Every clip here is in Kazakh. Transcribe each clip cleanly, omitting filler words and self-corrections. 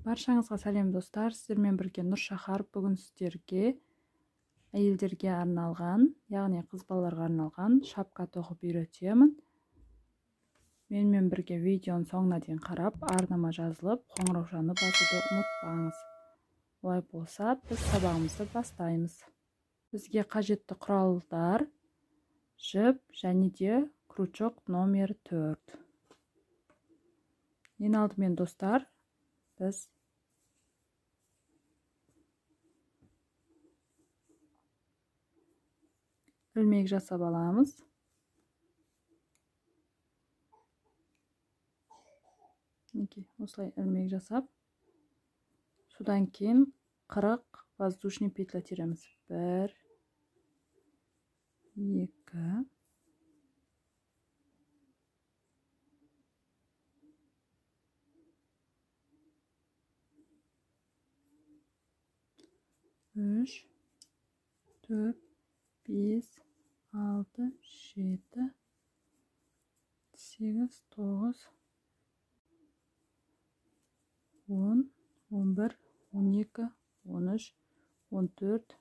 Баршаңызға сәлем достар, сіздермен бірге Нұршахар. Бүгін сіздерге әйелдерге арналған, яғни қыз балаларға арналған шапка тоқып үйретемін. Менімен бірге видеоның соңына дейін қарап, арнама жазылып, қоңыраушаны басуды ұмытпаңыз. Олай болса, біз сабағымызды бастаймыз. Бізге қажетті құралдар: жіп және де крючок номер 4. Ең алдымен достар, біз ілмек жасап аламыз. Осылай ілмек жасап, содан кейін 40 воздушный петля тереміз. 1, 2, 3, 4, 5, 6, 7, 8, 9, 10, 11, 12, 13, 14,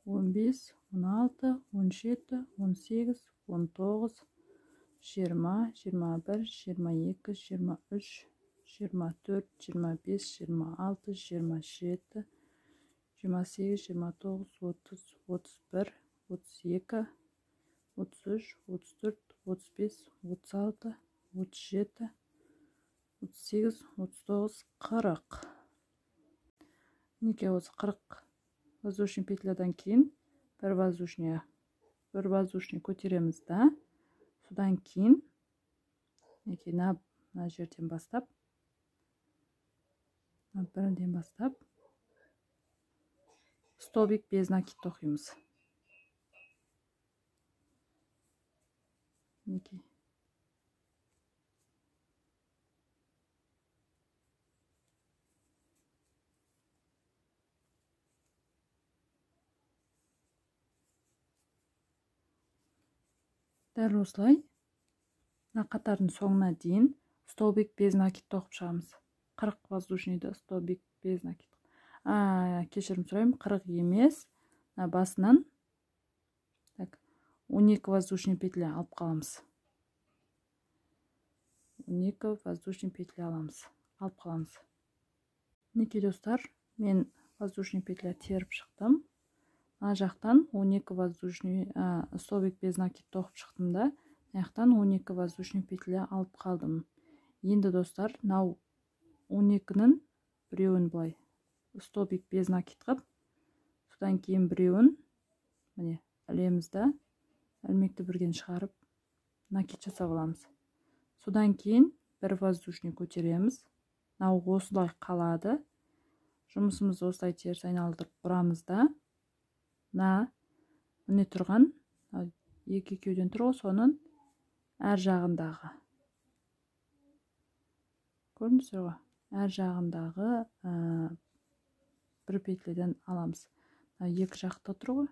15, 16, 17, 18, 19, 20, 21, 22, 23, 24, 25, 26, 27, 28, 29, 30, 31, 32, 33, 34, 35, 36, 37, 38, 39, 40. Мінекей осы 40 воздушный петлядан кейін бір воздушный көтереміз да, содан кейін мына жерден бастап, бірден бастап столбик без накид тоқимыз. Дәл осылай қатардың соңына дейін столбик без накид тоқып шығамыз. 40 воздушныйды столбик без накид. Кешірім сұраймын, 40 емес, басынан 12 воздушный петля алып қаламыз. 12 воздушный петля алып қаламыз. Мінекей достар, мен воздушный петля теріп шықтым. Жақтан 12 воздушный столбик без накид тоқып шықтым да, жақтан 12 воздушный петля алып қалдым. Енді достар, 12-нің біреуін былай столбик без накид қып, содан кейін біреуін ілеміз да, ілмекті бірден шығарып накид жасап аламыз. Содан кейін бір воздушный көтереміз. Осылай қалады. Жұмысымызды осылай теріс айналдырып бұрамыз да, міне тұрған екі екеуден тұр, соның әр жағындағы. Көрдіңіздер ғой? Әр жағындағы бір петледен аламыз. Екі жақта тұр ғой?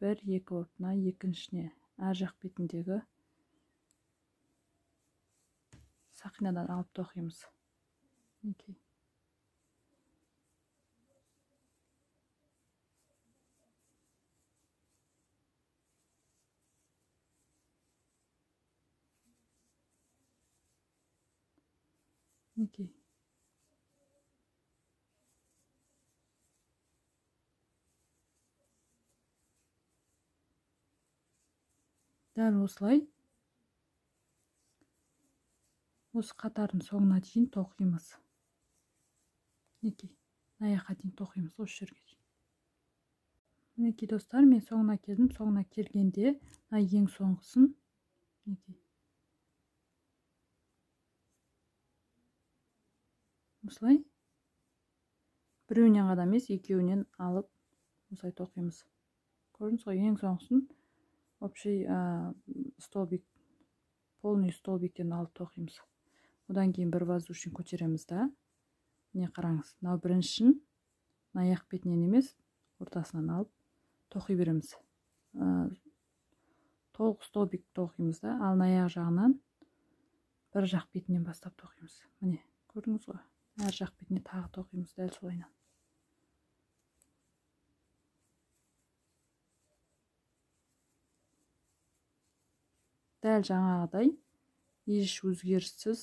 1, 2 болып, екіншіне әр жақ бетіндегі сақинадан алып тоқимыз. Дәл осылай осы қатардың соңына дейін тоқимыз. Аяққа дейін тоқимыз осы жерге. Мінекей достар, мен соңына келдім. Соңына келгенде ең соңғысын осылай біреуінен ғана емес, екеуінен алып осылай тоқимыз. Көрдіңіз ғой, ең соңғысын общий столбик, полный столбиктен алып тоқимыз. Одан кейін бір воздушный көтереміз да, не қараңыз, біріншін аяқ бетінен емес, ортасынан алып тоқи береміз. Толық столбик тоқимыз да, ал аяқ жағынан бір жақ бетінен бастап тоқимыз. Міне, көрдіңіз ғой? ар жақ бетіне тағы тоқимыз дәл солайынан. Дәл жаңағыдай еш өзгеріссіз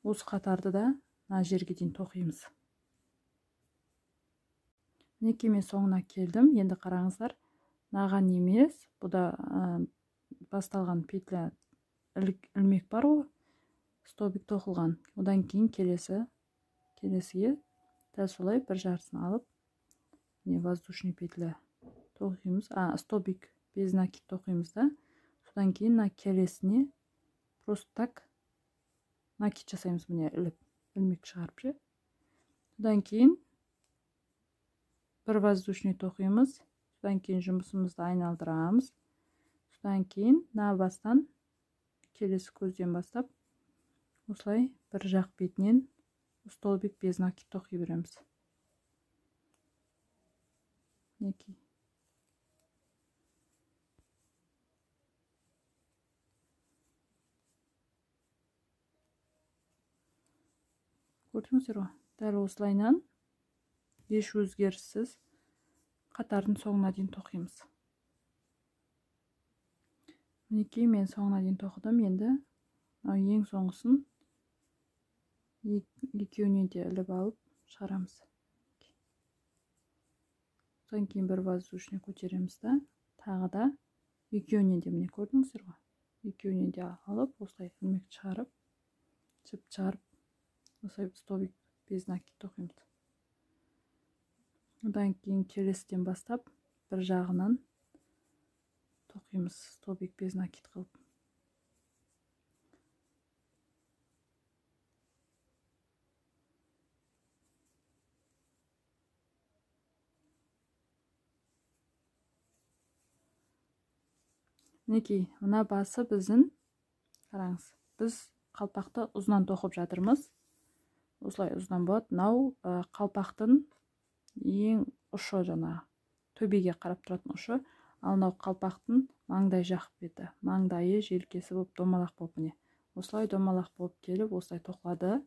осы қатарды да мына жерге дейін тоқимыз. Мінекей мен соңына келдім. Енді қараңыздар, мынаған емес, бұда басталған петля ілмек бар ғой, столбик тоқылған. Одан кейін келесіге дәл солай бір жартысын алып, міне воздушный петля тоқимыз, столбик без накид тоқимыз да. Содан кейін мына келесіне просто так накид жасаймыз, міне ілмек шығарып ше. Содан кейін бір воздушный тоқимыз, содан кейін жұмысымызды айналдырамыз. Содан кейін мына бастан келесі көзден бастап осылай бір жақ бетінен столбик без накид тоқи береміз. Мінекей. Көрдіңіздер ғой? Дәл осылайынан еш өзгеріссіз қатардың соңына дейін тоқимыз. Мінекей мен соңына дейін тоқыдым. Енді ең соңғысын екеуінен де іліп алып шығарамыз. Содан кейін бір воздушный көтереміз да, тағы да екеуінен де, міне көрдіңіздер ғой? Екеуінен де алып, осылай ілмек шығарып, жіп шығарып, осылай столбик без накид тоқимыз. Одан кейін келесіден бастап бір жағынан тоқимыз столбик без накид қылып. Мінекей, мына басы біздің, қараңыз, біз қалпақты ұзынан тоқып жатырмыз. Осылай ұзынан болады. Мынау қалпақтың ең ұшы, жаңағы төбеге қарап тұратын ұшы, ал мынау қалпақтың маңдай жақ беті, маңдайы желкесі болып домалақ болып, міне осылай домалақ болып келіп осылай тоқылады.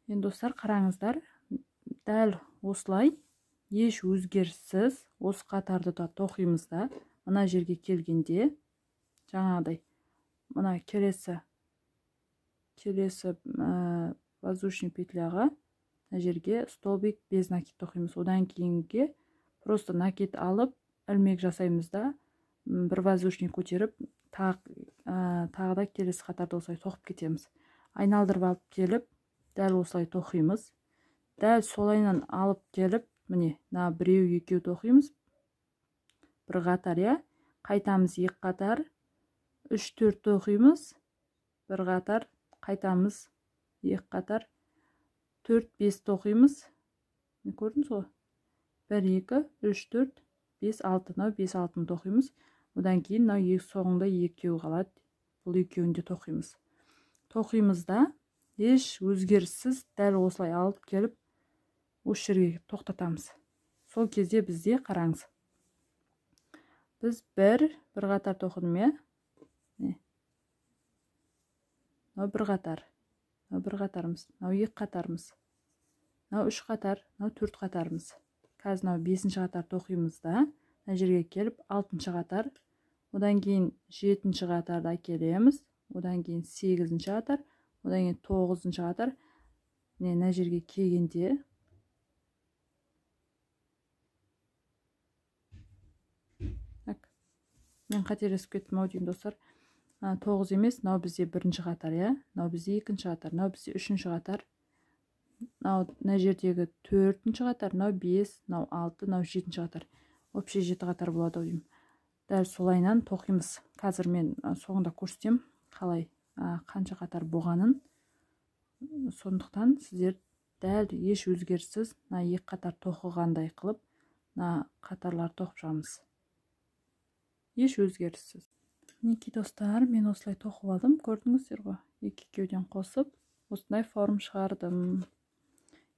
Енді достар, қараңыздар, дәл осылай еш өзгеріссіз осы қатарды да тоқимыз да, мына жерге келгенде жаңағыдай мына келесі воздушный петляға мына жерге столбик без накид тоқимыз. Одан кейінге просто накид алып ілмек жасаймыз да, бір воздушный көтеріп, тағы да келесі қатарды осылай тоқып кетеміз. Айналдырып алып келіп, дәл осылай тоқимыз. Дәл солайынан алып келіп, міне мына біреу екеу тоқимыз. Бір қатар, я, қайтамыз екі қатар, 3-4 тоқимыз, бір қатар, қайтамыз екі қатар, 4-5 тоқимыз. Көрдіңіз ғой? 1, 2, 3, 4, 5, 6, мынау 5-6 тоқимыз. Одан кейін мынау соңында екеу қалады. Бұл екеуін де тоқимыз. Тоқимыз да, еш өзгеріссіз дәл осылай алып келіп, осы жерге тоқтатамыз. Сол кезде бізде, қараңыз, біз бір қатар тоқыдым, я? Мынау бір қатар, мынау бір қатарымыз, мынау екі қатарымыз, мынау 3 қатар, мынау 4 қатарымыз. Қазір мынау 5-ші қатар тоқимыз да, мына жерге келіп 6-ші қатар, одан кейін 7-ші қатарды әкелеміз, одан кейін 8-ші қатар, одан кейін 9-ші қатар. Мына жерге келгенде мен қателесіп кеттім ау деймін достар. 9 емес, мынау бізде 1-ші қатар, я? Мынау бізде 2-ші қатар, мынау бізде 3-ші қатар. Мына жердегі 4-ші қатар, мынау 5, мынау 6, мынау 7-ші қатар. Общий 7 қатар болады ау деймін. Дәл солайынан тоқимыз. Қазір мен соңында көрсетем, қалай қанша қатар болғанын. Сондықтан сіздер дәл еш өзгеріссіз мына екі қатар тоқығандай қылып, мына қатарлар тоқып шығамыз. Еш өзгеріссіз. Мінекей достар, мен осылай тоқып алдым, көрдіңіздер ғой? Екеуден қосып, осындай форм шығардым.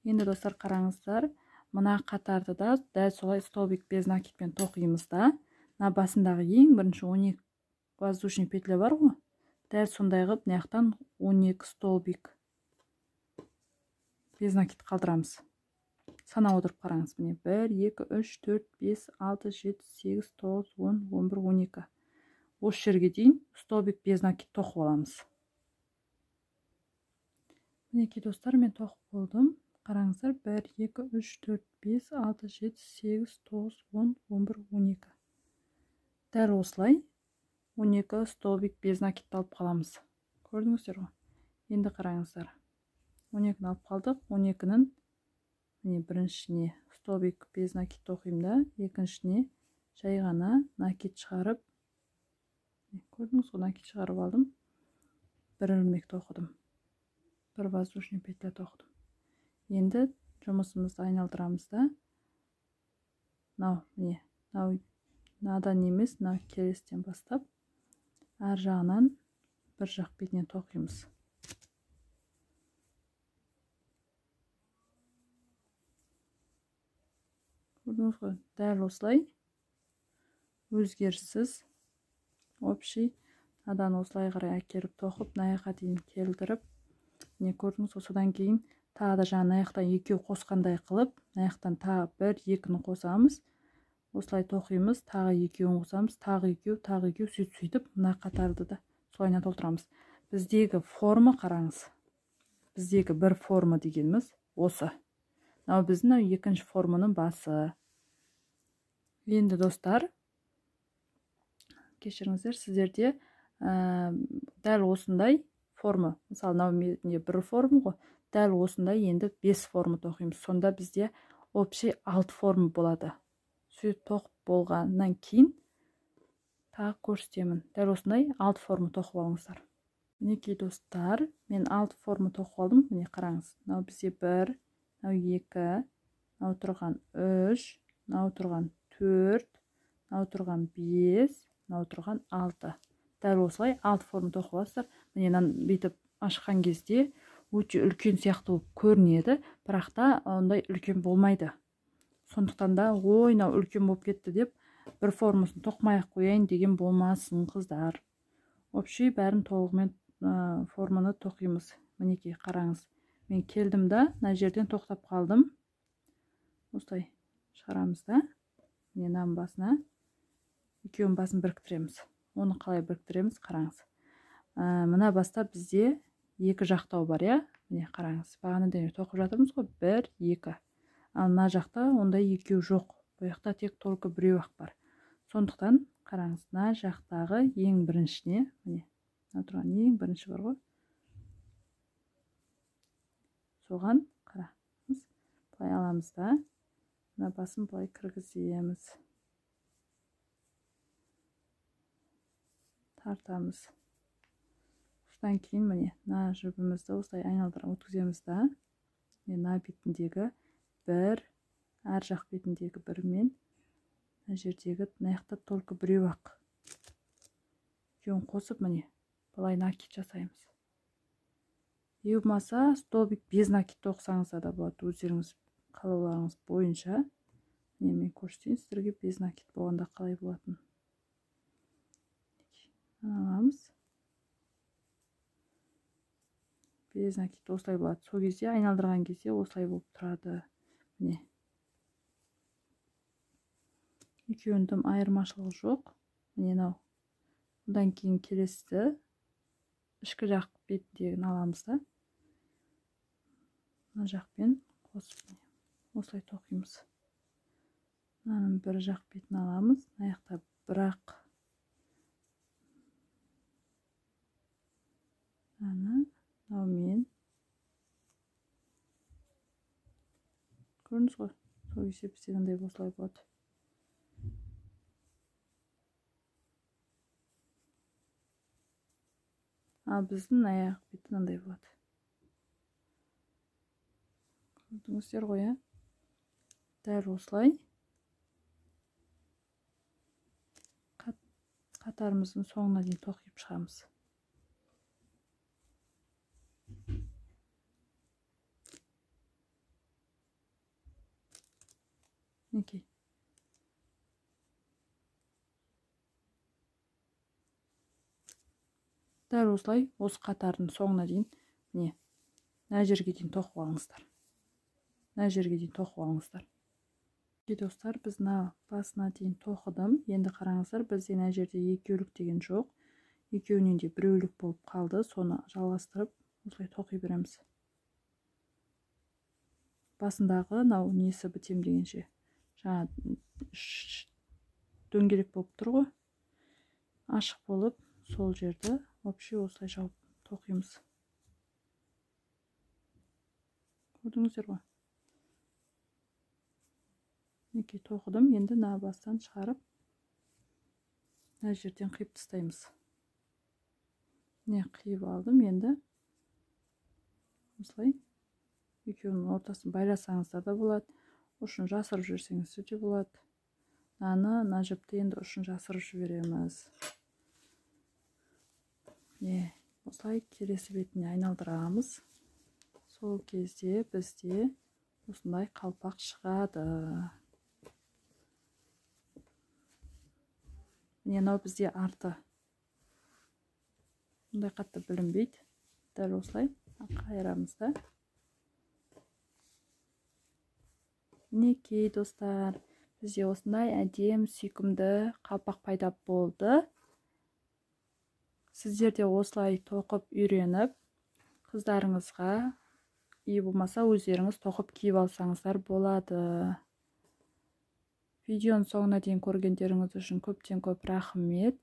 Енді достар, қараңыздар, мына қатарды да дәл солай столбик без накидпен тоқимыз да, мына басындағы ең бірінші 12 воздушный петля бар ғой? дәл сондай қылып мына жақтан 12 столбик без накид қалдырамыз. Санап отырып қараңыз. Міне 1, 2, 3, 4, 5, 6, 7, 8, 9, 10, 11, 12. Осы жерге дейін столбик без накид тоқып аламыз. Мінекей достар, мен тоқып болдым. Қараңыздар, 1, 2, 3, 4, 5, 6, 7, 8, 9, 10, 11, 12. Дәл осылай 12 столбик без накидті алып қаламыз. Көрдіңіздер ғой? Енді қараңыздар. 12-ні алып қалдық. 12-нің біріншісіне столбик без накид тоқимын да, екіншісіне жай ғана накид шығарып, көрдіңіз ғой, накид шығарып алдым. Бір ілмек тоқыдым. Бір воздушный петля тоқыдым. Енді жұмысымызды айналдырамыз да, мынадан емес, мына келестен бастап, ар жағынан бір жақ бетінен тоқимыз. Көрдіңіз ғой, дәл осылай өзгеріссіз общий мынадан осылай қарай әкеліп тоқып, мына жаққа дейін келдіріп, не көрдіңіз ғой, содан кейін тағы да жаңа мына жақтан екеу қосқандай қылып, мына жақтан тағы 1, 2-ні қосамыз. Осылай тоқимыз, тағы екеуін қосамыз, тағы екеу, сөйтіп мына қатарды да солайына толтырамыз. Біздегі форма қараңыз. Біздегі бір форма дегеніміз осы. Мынау біздің екінші форманың басы. Енді достар, кешіріңіздер, сіздерде дәл осындай форма, мысалы мынау бір форма ғой, дәл осындай енді 5 форма тоқимыз. Сонда бізде общий 6 форма болады. Сөйтіп тоқып болғаннан кейін тағы көрсетемін. Дәл осындай 6 форма тоқып алыңыздар. Мінекей достар, мен 6 форма тоқып алдым. Міне қараңыз. Мынау бізде 1, мынау 2, мынау тұрған 3, мынау тұрған 4, мынау тұрған 5, мынау тұрған 6. Дәл осылай 6 форма тоқып аласыздар. Міне бүйтіп ашқан кезде өте үлкен сияқты болып көрінеді, бірақ та ондай үлкен болмайды. Сондықтан да, ой, мынау үлкен болып кетті деп, бір формасын тоқымай-ақ қояйын деген болмасын, қыздар. Общий бәрін толығымен форманы тоқимыз. Мінекей қараңыз. Мен келдім да, мына жерден тоқтап қалдым. Осылай шығарамыз да. Міне мынаның басына екеуінің басын біріктіреміз. Оны қалай біріктіреміз, қараңыз. Мына баста бізде екі жақтау бар, я? Міне қараңыз. Бағанадан тоқып жатырмыз ғой, 1, 2. Ал мына жақта ондай екеу жоқ. Бұл жақта тек только біреу-ақ бар. Сондықтан қараңыз, мына жақтағы ең біріншіне, міне, мына тұрған ең бірінші бар ғой. Соған қараңыз. Былай аламыз да, мына басын былай кіргіземіз. Тартамыз. Содан кейін міне мына жібімізді осылай айналдырып өткіземіз да. Мына бетіндегі 1, әр жақ бетіндегі 1 мен мына жердегі мына жақта только біреу-ақ. Екеуін қосып міне былай накид жасаймыз. Болмаса столбик без накид тоқсаңыз да болады, өздеріңіз қалауларыңыз бойынша. Мен көрсетейін сіздерге без накид болғанда қалай болатын. Аламыз. Без накид осылай болады. Сол кезде айналдырған кезде осылай болып тұрады. Міне. Екеуінің айырмашылығы жоқ. Міне мынау. Одан кейін келесі ішкі жақ бетіндегін аламыз да. Мына жақпен қосып осылай тоқимыз. Мынаның бір жақ бетін аламыз. Мына жақта бірақ мынаумен көрдіңіз ғой, сол есеп істегендей осылай болады. Ал біздің аяқ беті мынандай болады. Көрдіңіздер ғой, дәл осылай қатарымыздың соңына дейін тоқып шығамыз. Мінекей. Дәл осылай осы қатардың соңына дейін міне мына жерге дейін тоқып алыңыздар. Мына жерге дейін тоқып алыңыздар. Достар, біз мына басына дейін тоқыдым. Енді қараңыздар, бізде мына жерде екеулік деген жоқ. Екеуінен де біреулік болып қалды. Соны жалғастырып осылай тоқи береміз. Басындағы мынау несі бітем дегенше жаңа дөңгелек болып тұр ғой. Ашық болып, сол жерді вообще осылай жауып тоқимыз. Көрдіңіздер ғой? Неке тоқыдым. Енді мына бастан шығарып, мына жерден қиып тастаймыз. Не қиып алдым. Енді осылай екеуінің ортасын байласаңыздар да болады. Ұшын жасырып жүрсеңіз де болады. Мына жіпті енді ұшын жасырып жібереміз. Осылай келесі бетіне айналдырамыз. Сол кезде бізде осындай қалпақ шығады. Мынау бізде арты. Бұндай қатты білінбейді. Дәл осылай қайырамыз да. Мінекей достар, бізде осындай әдем сүйкімді қалпақ пайда болды. Сіздер де осылай тоқып үйреніп, қыздарыңызға болмаса өздеріңіз тоқып киіп алсаңыздар болады. Видеоның соңына дейін көргендеріңіз үшін көптен көп рахмет.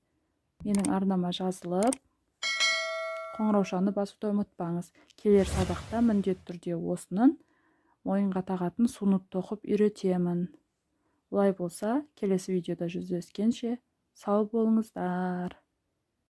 Менің арнама жазылып, қоңыраушаны басуды ұмытпаңыз. Келер сабақта міндетті түрде осының мойынға тағатын сунут тоқып үйретемін. Олай болса, келесі видеода жүздескенше сау болыңыздар.